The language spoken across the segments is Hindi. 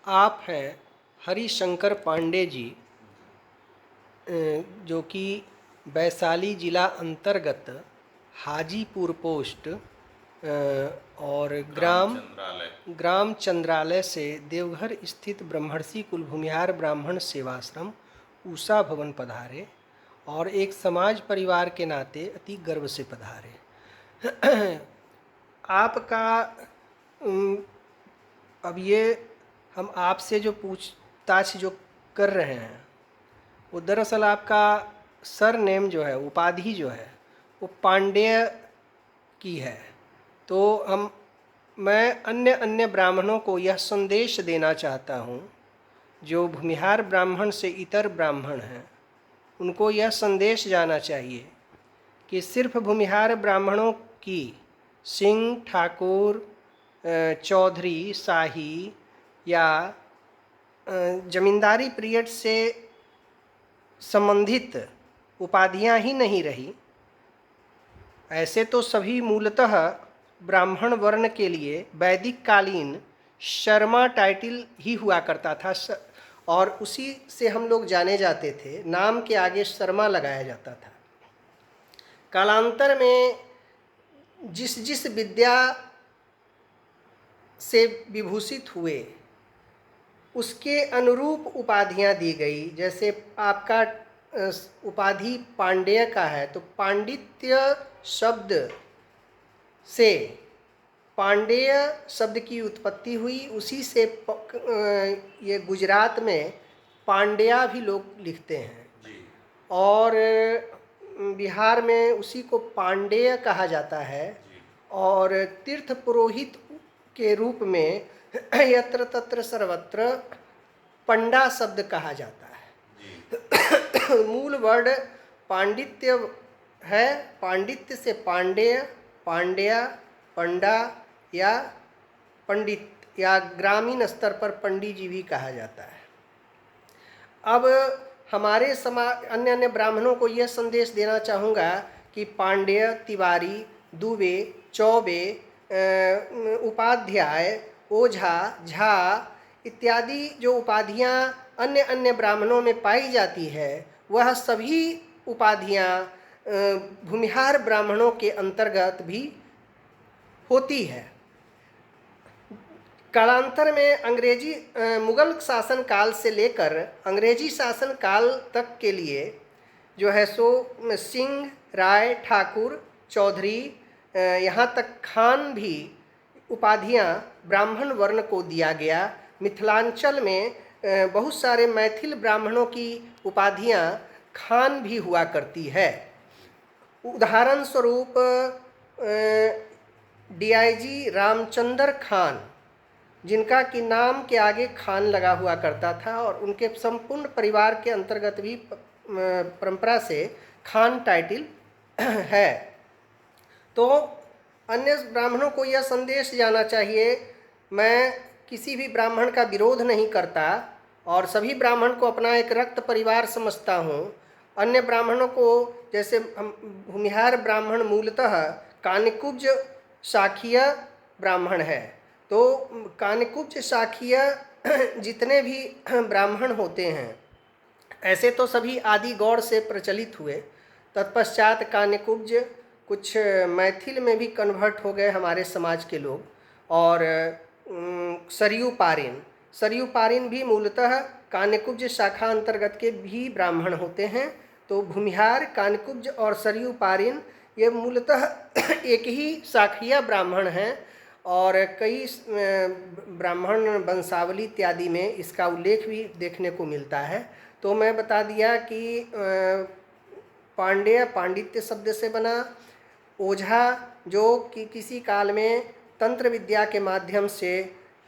आप हैं हरिशंकर पांडे जी, जो कि वैशाली जिला अंतर्गत हाजीपुर पोस्ट और ग्राम चंद्रालय से देवघर स्थित ब्रह्मर्षि कुल भूमिहार ब्राह्मण सेवाश्रम उषा भवन पधारे और एक समाज परिवार के नाते अति गर्व से पधारे। आपका अब ये हम आपसे जो पूछताछ जो कर रहे हैं वो दरअसल आपका सर नेम जो है, उपाधि जो है, वो पांडेय की है। तो मैं अन्य ब्राह्मणों को यह संदेश देना चाहता हूँ, जो भूमिहार ब्राह्मण से इतर ब्राह्मण हैं, उनको यह संदेश जाना चाहिए कि सिर्फ भूमिहार ब्राह्मणों की सिंह, ठाकुर, चौधरी, शाही या जमींदारी पीरियड से संबंधित उपाधियां ही नहीं रही। ऐसे तो सभी मूलतः ब्राह्मण वर्ण के लिए वैदिक कालीन शर्मा टाइटल ही हुआ करता था और उसी से हम लोग जाने जाते थे। नाम के आगे शर्मा लगाया जाता था। कालांतर में जिस जिस विद्या से विभूषित हुए उसके अनुरूप उपाधियां दी गई। जैसे आपका उपाधि पांडेय का है, तो पांडित्य शब्द से पांडेय शब्द की उत्पत्ति हुई। उसी से ये गुजरात में पांड्या भी लोग लिखते हैं और बिहार में उसी को पांडेय कहा जाता है। और तीर्थ पुरोहित के रूप में यत्र तत्र सर्वत्र पंडा शब्द कहा जाता है। मूल वर्ड पांडित्य है। पांडित्य से पांडेय, पांड्या, पंडा या पंडित या ग्रामीण स्तर पर पंडित जी भी कहा जाता है। अब हमारे अन्य ब्राह्मणों को यह संदेश देना चाहूँगा कि पांडेय, तिवारी, दुबे, चौबे, उपाध्याय, ओझा, झा इत्यादि जो उपाधियां अन्य ब्राह्मणों में पाई जाती है, वह सभी उपाधियां भूमिहार ब्राह्मणों के अंतर्गत भी होती है। कालांतर में अंग्रेजी मुगल शासन काल से लेकर अंग्रेजी शासन काल तक के लिए जो है सो सिंह, राय, ठाकुर, चौधरी, यहाँ तक खान भी उपाधियाँ ब्राह्मण वर्ण को दिया गया। मिथिलांचल में बहुत सारे मैथिल ब्राह्मणों की उपाधियाँ खान भी हुआ करती है। उदाहरण स्वरूप डीआईजी रामचंद्र खान, जिनका कि नाम के आगे खान लगा हुआ करता था और उनके संपूर्ण परिवार के अंतर्गत भी परंपरा से खान टाइटल है। तो अन्य ब्राह्मणों को यह संदेश जाना चाहिए, मैं किसी भी ब्राह्मण का विरोध नहीं करता और सभी ब्राह्मण को अपना एक रक्त परिवार समझता हूँ। अन्य ब्राह्मणों को, जैसे हम भूमिहार ब्राह्मण मूलतः कानिकुब्ज शाखीय ब्राह्मण है, तो कानिकुब्ज शाखीय जितने भी ब्राह्मण होते हैं, ऐसे तो सभी आदि गौड़ से प्रचलित हुए। तत्पश्चात कानिकुब्ज कुछ मैथिल में भी कन्वर्ट हो गए हमारे समाज के लोग। और सरयू पारिन भी मूलतः कानिकुब्ज शाखा अंतर्गत के भी ब्राह्मण होते हैं। तो भूमिहार, कानिकुब्ज और सरयू पारिन ये मूलतः एक ही शाखीय ब्राह्मण हैं और कई ब्राह्मण वंशावली इत्यादि में इसका उल्लेख भी देखने को मिलता है। तो मैं बता दिया कि पांडेय पांडित्य शब्द से बना। ओझा जो कि किसी काल में तंत्र विद्या के माध्यम से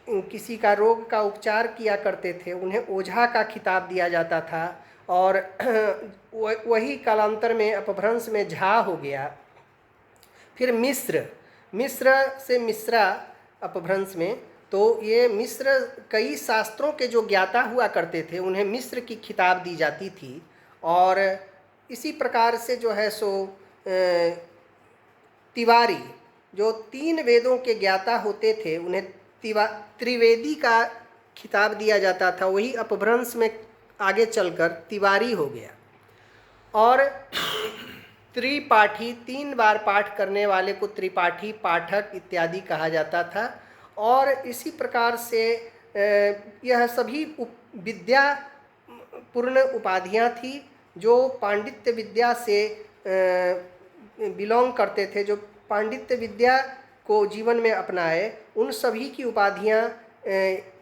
किसी का रोग का उपचार किया करते थे, उन्हें ओझा का खिताब दिया जाता था और वही कालांतर में अपभ्रंश में झा हो गया। फिर मिश्र से मिश्रा अपभ्रंश में, तो ये मिश्र कई शास्त्रों के जो ज्ञाता हुआ करते थे उन्हें मिश्र की खिताब दी जाती थी। और इसी प्रकार से जो है सो तिवारी जो 3 वेदों के ज्ञाता होते थे उन्हें त्रिवेदी का खिताब दिया जाता था वही अपभ्रंश में आगे चलकर तिवारी हो गया। और त्रिपाठी, 3 बार पाठ करने वाले को त्रिपाठी, पाठक इत्यादि कहा जाता था। और इसी प्रकार से यह सभी विद्या पूर्ण उपाधियां थी जो पांडित्य विद्या से बिलोंग करते थे, जो पांडित्य विद्या को जीवन में अपनाए, उन सभी की उपाधियां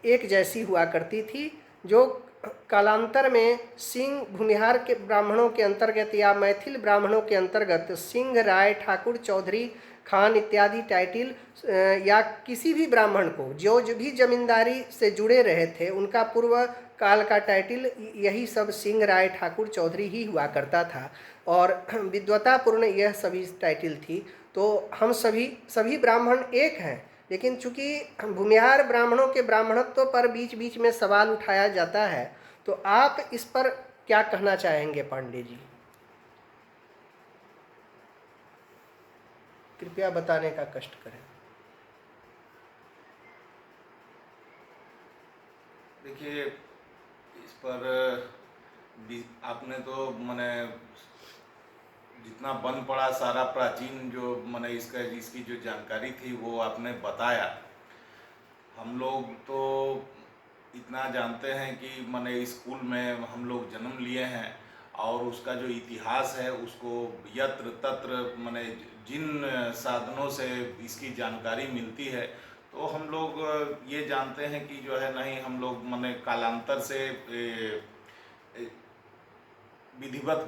एक जैसी हुआ करती थी, जो कालांतर में सिंह भूमिहार के ब्राह्मणों के अंतर्गत या मैथिल ब्राह्मणों के अंतर्गत सिंह, राय, ठाकुर, चौधरी, खान इत्यादि टाइटिल या किसी भी ब्राह्मण को जो भी जमींदारी से जुड़े रहे थे उनका पूर्व काल का टाइटिल यही सब सिंह, राय, ठाकुर, चौधरी ही हुआ करता था। और विद्वतापूर्ण यह सभी टाइटिल थी। तो हम सभी ब्राह्मण एक हैं, लेकिन चूंकि भूमिहार ब्राह्मणों के ब्राह्मणत्व पर बीच बीच में सवाल उठाया जाता है, तो आप इस पर क्या कहना चाहेंगे पांडे जी? कृपया बताने का कष्ट करें। देखिए, इस पर आपने तो मैंने जितना बन पड़ा सारा प्राचीन जो मैंने इसकी जो जानकारी थी वो आपने बताया। हम लोग तो इतना जानते हैं कि मैंने स्कूल में हम लोग जन्म लिए हैं और उसका जो इतिहास है उसको यत्र तत्र मैंने जिन साधनों से इसकी जानकारी मिलती है, तो हम लोग ये जानते हैं कि जो है नहीं, हम लोग मैंने कालांतर से विधिवत